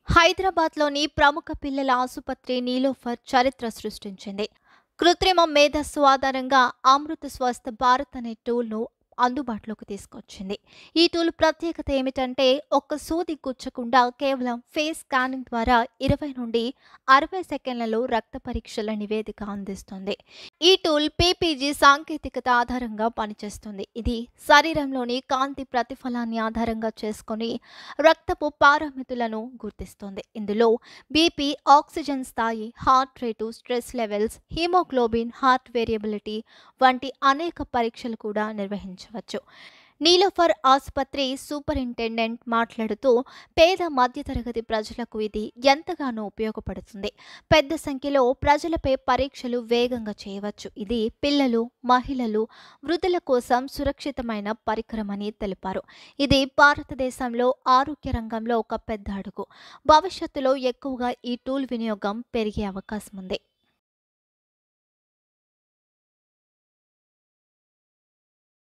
హైదరాబాద్‌లోని ప్రముఖ పిల్లల ఆసుపత్రి నీలోఫర్ చరిత్ర సృష్టించింది. కృత్రిమ మేధస్సు ఆధారంగా అమృత్ స్వస్థ్ భారత్ అనే టూల్‌ను అందుబాటులోకి తీసుకొచ్చింది. ఈ టూల్ ప్రత్యేకత ఏమిటంటే ఒక్క సూది గుచ్చకుండా కేవలం ఫేస్ స్కానింగ్ ద్వారా 20 నుండి 60 సెకన్లలో రక్త పరీక్షల నివేదిక అందిస్తుంది. ఈ టూల్ పీపీజీ సాంకేతికత ఆధారంగా పనిచేస్తుంది. ఇది శరీరంలోని కాంతి ప్రతిఫలాన్ని ఆధారంగా చేసుకొని రక్తపు పారామితులను గుర్తిస్తుంది. ఇందులో బీపీ, ఆక్సిజన్ స్థాయి, heart rate, stress levels, haemoglobin, heart variability వంటి అనేక పరీక్షలు కూడా నిర్వహించవచ్చు. నీలోఫర్ ఆసుపత్రి సూపరింటెండెంట్ మాట్లాడుతూ, పేద మధ్యతరగతి ప్రజలకు ఇది ఎంతగానో ఉపయోగపడుతుంది. పెద్ద సంఖ్యలో ప్రజలపై పరీక్షలు వేగంగా చేయవచ్చు. ఇది పిల్లలు, మహిళలు, వృద్ధుల కోసం సురక్షితమైన పరికరమని తెలిపారు. ఇది భారతదేశంలో ఆరోగ్య రంగంలో ఒక పెద్ద అడుగు. భవిష్యత్తులో ఎక్కువగా ఈ టూల్ వినియోగం పెరిగే అవకాశం ఉంది.